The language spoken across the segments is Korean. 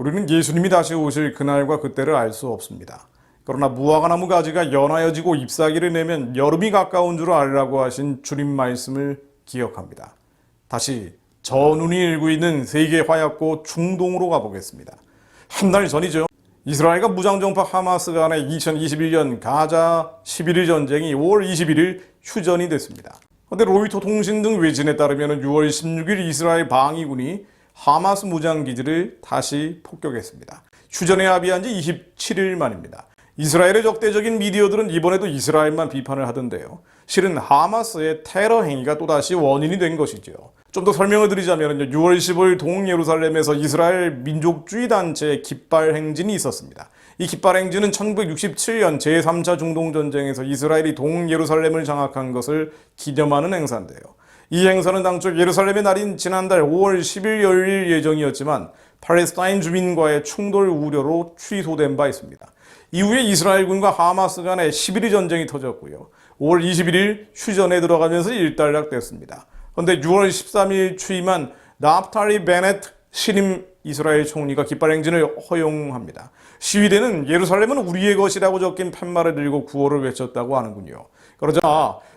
우리는 예수님이 다시 오실 그날과 그때를 알 수 없습니다. 그러나 무화과나무 가지가 연하여지고 잎사귀를 내면 여름이 가까운 줄 알라고 하신 주님 말씀을 기억합니다. 다시 전운이 일고 있는 세계 화약고 중동으로 가보겠습니다. 한 달 전이죠. 이스라엘과 무장정파 하마스 간의 2021년 가자 11일 전쟁이 5월 21일 휴전이 됐습니다. 그런데 로이터 통신 등 외신에 따르면 6월 16일 이스라엘 방위군이 하마스 무장기지를 다시 폭격했습니다. 휴전에 합의한 지 27일 만입니다. 이스라엘의 적대적인 미디어들은 이번에도 이스라엘만 비판을 하던데요. 실은 하마스의 테러 행위가 또다시 원인이 된 것이죠. 좀 더 설명을 드리자면 6월 15일 동예루살렘에서 이스라엘 민족주의 단체의 깃발 행진이 있었습니다. 이 깃발 행진은 1967년 제3차 중동전쟁에서 이스라엘이 동예루살렘을 장악한 것을 기념하는 행사인데요. 이 행사는 당초 예루살렘의 날인 지난달 5월 10일 열릴 예정이었지만 팔레스타인 주민과의 충돌 우려로 취소된 바 있습니다. 이후에 이스라엘군과 하마스 간의 11일 전쟁이 터졌고요. 5월 21일 휴전에 들어가면서 일단락됐습니다. 그런데 6월 13일 취임한 나프탈리 베네트 신임 이스라엘 총리가 깃발 행진을 허용합니다. 시위대는 예루살렘은 우리의 것이라고 적힌 팻말을 들고 구호를 외쳤다고 하는군요. 그러자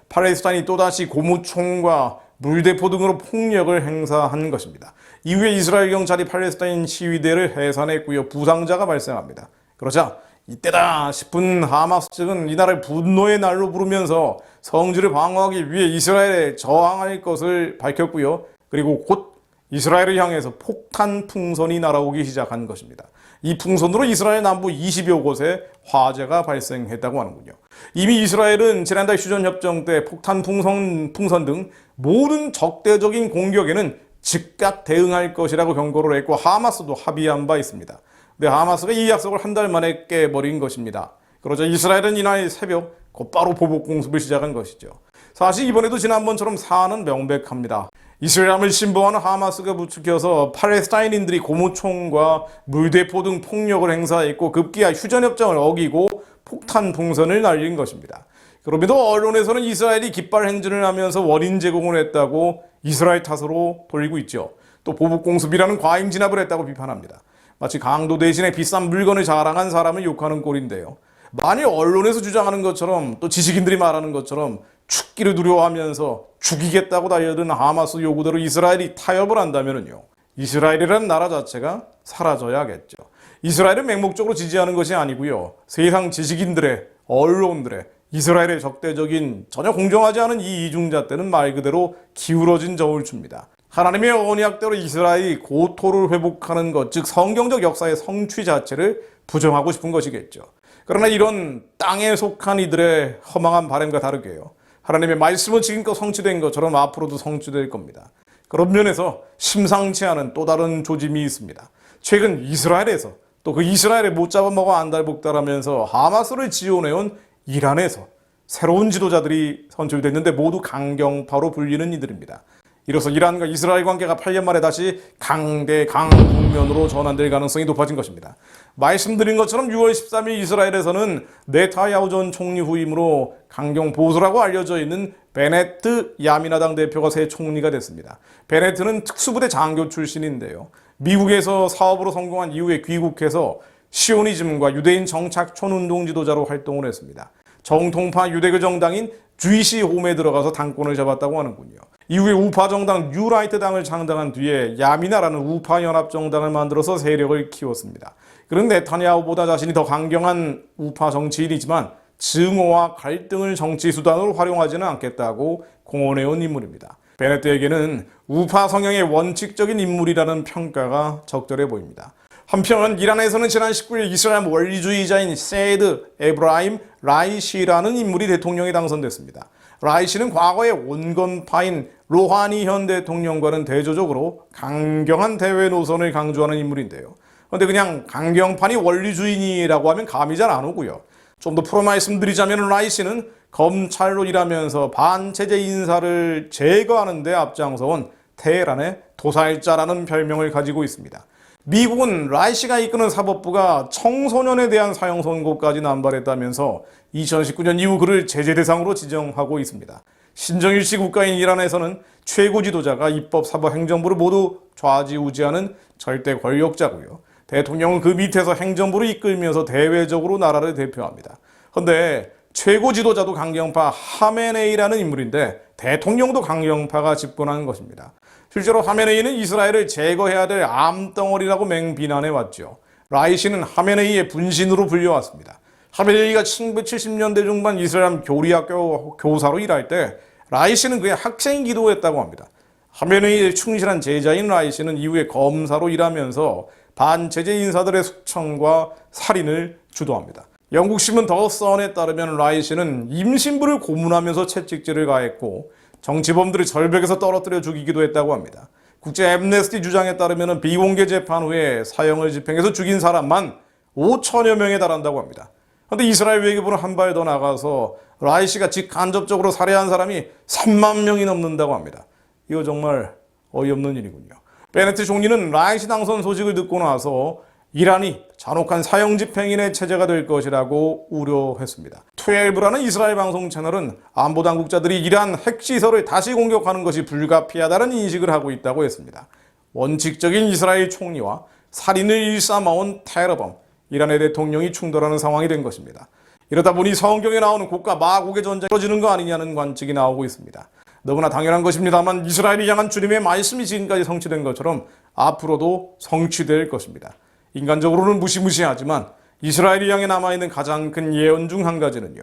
팔레스타인이 또다시 고무총과 물대포 등으로 폭력을 행사한 것입니다. 이후에 이스라엘 경찰이 팔레스타인 시위대를 해산했고요. 부상자가 발생합니다. 그러자 이때다 싶은 하마스 측은 이날을 분노의 날로 부르면서 성지를 방어하기 위해 이스라엘에 저항할 것을 밝혔고요. 그리고 곧 이스라엘을 향해서 폭탄 풍선이 날아오기 시작한 것입니다. 이 풍선으로 이스라엘 남부 20여 곳에 화재가 발생했다고 하는군요. 이미 이스라엘은 지난달 휴전협정 때 폭탄 풍선 등 모든 적대적인 공격에는 즉각 대응할 것이라고 경고를 했고 하마스도 합의한 바 있습니다. 근데 하마스가 이 약속을 한 달 만에 깨버린 것입니다. 그러자 이스라엘은 이날 새벽 곧바로 보복 공습을 시작한 것이죠. 사실 이번에도 지난번처럼 사안은 명백합니다. 이슬람을 신봉하는 하마스가 부추겨서 팔레스타인인들이 고무총과 물대포 등 폭력을 행사했고 급기야 휴전협정을 어기고 폭탄 풍선을 날린 것입니다. 그럼에도 언론에서는 이스라엘이 깃발 행진을 하면서 원인 제공을 했다고 이스라엘 탓으로 돌리고 있죠. 또 보복 공습이라는 과잉 진압을 했다고 비판합니다. 마치 강도 대신에 비싼 물건을 자랑한 사람을 욕하는 꼴인데요. 만일 언론에서 주장하는 것처럼 또 지식인들이 말하는 것처럼 죽기를 두려워하면서 죽이겠다고 달려든 하마스 요구대로 이스라엘이 타협을 한다면요. 이스라엘이라는 나라 자체가 사라져야겠죠. 이스라엘을 맹목적으로 지지하는 것이 아니고요. 세상 지식인들의, 언론들의 이스라엘의 적대적인 전혀 공정하지 않은 이 이중잣대는 말 그대로 기울어진 저울추입니다. 하나님의 언약대로 이스라엘이 고토를 회복하는 것, 즉 성경적 역사의 성취 자체를 부정하고 싶은 것이겠죠. 그러나 이런 땅에 속한 이들의 허망한 바람과 다르게요. 하나님의 말씀은 지금껏 성취된 것처럼 앞으로도 성취될 겁니다. 그런 면에서 심상치 않은 또 다른 조짐이 있습니다. 최근 이스라엘에서 또 그 이스라엘에 못 잡아먹어 안달복달하면서 하마스를 지원해온 이란에서 새로운 지도자들이 선출됐는데 모두 강경파로 불리는 이들입니다. 이로써 이란과 이스라엘 관계가 8년 만에 다시 강대강 국면으로 전환될 가능성이 높아진 것입니다. 말씀드린 것처럼 6월 13일 이스라엘에서는 네타야후 전 총리 후임으로 강경 보수라고 알려져 있는 베네트 야미나당 대표가 새 총리가 됐습니다. 베네트는 특수부대 장교 출신인데요. 미국에서 사업으로 성공한 이후에 귀국해서 시오니즘과 유대인 정착촌 운동 지도자로 활동을 했습니다. 정통파 유대교 정당인 주이시 홈에 들어가서 당권을 잡았다고 하는군요. 이후에 우파 정당 뉴라이트 당을 창당한 뒤에 야미나라는 우파 연합 정당을 만들어서 세력을 키웠습니다. 그런 네타냐후보다 자신이 더 강경한 우파 정치인이지만 증오와 갈등을 정치 수단으로 활용하지는 않겠다고 공언해온 인물입니다. 베네트에게는 우파 성향의 원칙적인 인물이라는 평가가 적절해 보입니다. 한편 이란에서는 지난 19일 이슬람 원리주의자인 세이드 에브라임 라이시라는 인물이 대통령에 당선됐습니다. 라이시는 과거의 온건파인 로하니 현 대통령과는 대조적으로 강경한 대외 노선을 강조하는 인물인데요. 그런데 그냥 강경파니 원리주의니라고 하면 감이 잘 안 오고요. 좀 더 풀어 말씀드리자면 라이시는 검찰로 일하면서 반체제 인사를 제거하는 데 앞장서온 테헤란의 도살자라는 별명을 가지고 있습니다. 미국은 라이시가 이끄는 사법부가 청소년에 대한 사형 선고까지 남발했다면서 2019년 이후 그를 제재 대상으로 지정하고 있습니다. 신정일치 국가인 이란에서는 최고 지도자가 입법, 사법, 행정부를 모두 좌지우지하는 절대 권력자고요. 대통령은 그 밑에서 행정부를 이끌면서 대외적으로 나라를 대표합니다. 그런데 최고 지도자도 강경파 하메네이라는 인물인데 대통령도 강경파가 집권하는 것입니다. 실제로 하메네이는 이스라엘을 제거해야 될 암덩어리라고 맹비난해왔죠. 라이시는 하메네이의 분신으로 불려왔습니다. 하메네이가 1970년대 중반 이스라엘 교리학교 교사로 일할 때 라이시는 그의 학생 기도했다고 합니다. 하메네이의 충실한 제자인 라이시는 이후에 검사로 일하면서 반체제 인사들의 숙청과 살인을 주도합니다. 영국 신문 더 선에 따르면 라이시는 임신부를 고문하면서 채찍질을 가했고 정치범들을 절벽에서 떨어뜨려 죽이기도 했다고 합니다. 국제 앰네스티 주장에 따르면 비공개 재판 후에 사형을 집행해서 죽인 사람만 5천여 명에 달한다고 합니다. 그런데 이스라엘 외교부는 한 발 더 나가서 라이시가 직간접적으로 살해한 사람이 3만 명이 넘는다고 합니다. 이거 정말 어이없는 일이군요. 베네트 총리는 라이시 당선 소식을 듣고 나서 이란이 잔혹한 사형 집행인의 체제가 될 것이라고 우려했습니다. 12라는 이스라엘 방송 채널은 안보 당국자들이 이란 핵시설을 다시 공격하는 것이 불가피하다는 인식을 하고 있다고 했습니다. 원칙적인 이스라엘 총리와 살인을 일삼아온 테러범, 이란의 대통령이 충돌하는 상황이 된 것입니다. 이러다 보니 성경에 나오는 고가 마곡의 전쟁이 벌어지는 거 아니냐는 관측이 나오고 있습니다. 너무나 당연한 것입니다만 이스라엘이 향한 주님의 말씀이 지금까지 성취된 것처럼 앞으로도 성취될 것입니다. 인간적으로는 무시무시하지만 이스라엘이 향해 남아있는 가장 큰 예언 중 한 가지는요.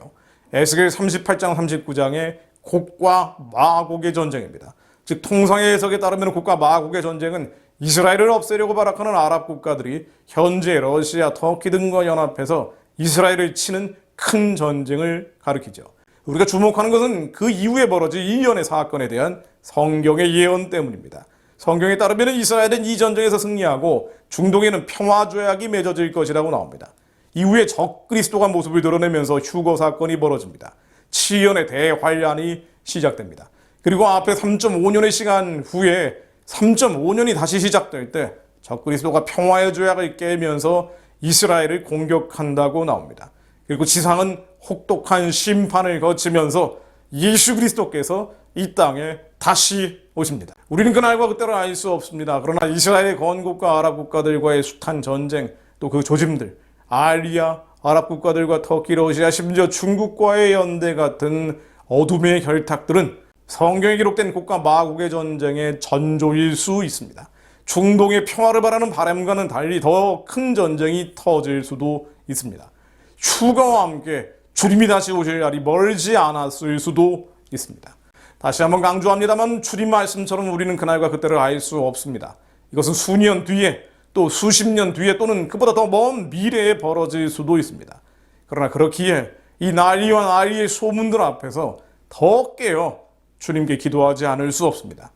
에스겔 38장 39장의 곡과 마곡의 전쟁입니다. 즉 통상의 해석에 따르면 곡과 마곡의 전쟁은 이스라엘을 없애려고 발악하는 아랍 국가들이 현재 러시아, 터키 등과 연합해서 이스라엘을 치는 큰 전쟁을 가리키죠. 우리가 주목하는 것은 그 이후에 벌어질 일련의 사건에 대한 성경의 예언 때문입니다. 성경에 따르면 이스라엘은 이 전쟁에서 승리하고 중동에는 평화 조약이 맺어질 것이라고 나옵니다. 이후에 적그리스도가 모습을 드러내면서 휴거 사건이 벌어집니다. 7년의 대환란이 시작됩니다. 그리고 앞에 3.5년의 시간 후에 3.5년이 다시 시작될 때 적그리스도가 평화의 조약을 깨면서 이스라엘을 공격한다고 나옵니다. 그리고 지상은 혹독한 심판을 거치면서 예수 그리스도께서 이 땅에 다시 오십니다. 우리는 그날과 그때를 알 수 없습니다. 그러나 이스라엘의 건국과 아랍 국가들과의 숱한 전쟁, 또 그 조짐들, 알리아, 아랍 국가들과 터키, 러시아, 심지어 중국과의 연대 같은 어둠의 결탁들은 성경에 기록된 곡과 마곡의 전쟁의 전조일 수 있습니다. 중동의 평화를 바라는 바람과는 달리 더 큰 전쟁이 터질 수도 있습니다. 휴가와 함께 주님이 다시 오실 날이 멀지 않았을 수도 있습니다. 다시 한번 강조합니다만 주님 말씀처럼 우리는 그날과 그때를 알 수 없습니다. 이것은 수년 뒤에 또 수십 년 뒤에 또는 그보다 더 먼 미래에 벌어질 수도 있습니다. 그러나 그렇기에 이 난리와 난리의 소문들 앞에서 더 깨어 주님께 기도하지 않을 수 없습니다.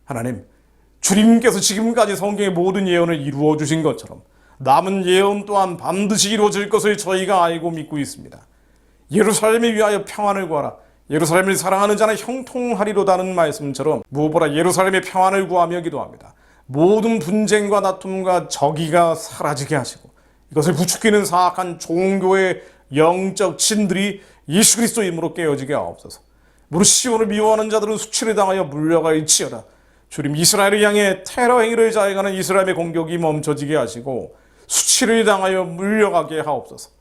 하나님, 주님께서 지금까지 성경의 모든 예언을 이루어 주신 것처럼 남은 예언 또한 반드시 이루어질 것을 저희가 알고 믿고 있습니다. 예루살렘을 위하여 평안을 구하라. 예루살렘을 사랑하는 자는 형통하리로다는 말씀처럼 무엇보다 예루살렘의 평안을 구하며 기도합니다. 모든 분쟁과 다툼과 적의가 사라지게 하시고 이것을 부추기는 사악한 종교의 영적 진들이 예수 그리스도 이름으로 깨어지게 하옵소서. 무릇 시온을 미워하는 자들은 수치를 당하여 물려갈지어다. 주님, 이스라엘을 향해 테러 행위를 자행하는 이스라엘의 공격이 멈춰지게 하시고 수치를 당하여 물려가게 하옵소서.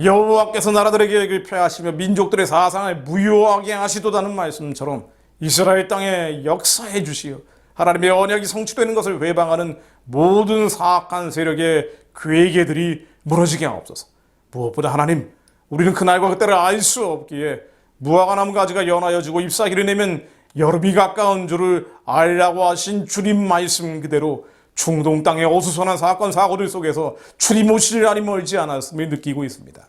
여호와께서 나라들의 계획을 폐하시며 민족들의 사상을 무효하게 하시도다는 말씀처럼 이스라엘 땅에 역사해 주시어 하나님의 언약이 성취되는 것을 회방하는 모든 사악한 세력의 괴계들이 무너지게 하옵소서. 무엇보다 하나님, 우리는 그날과 그때를 알 수 없기에 무화과 나무 가지가 연하여지고 잎사귀를 내면 여름이 가까운 줄을 알라고 하신 주님 말씀 그대로 중동 땅의 어수선한 사건 사고들 속에서 주님 오실 날이 멀지 않았음을 느끼고 있습니다.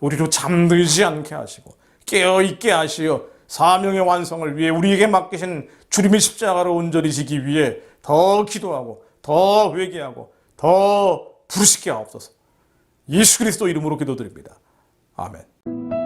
우리로 잠들지 않게 하시고 깨어있게 하시어 사명의 완성을 위해 우리에게 맡기신 주님의 십자가를 온전히 지기 위해 더 기도하고 더 회개하고 더 부르시게 하옵소서. 예수 그리스도 이름으로 기도드립니다. 아멘.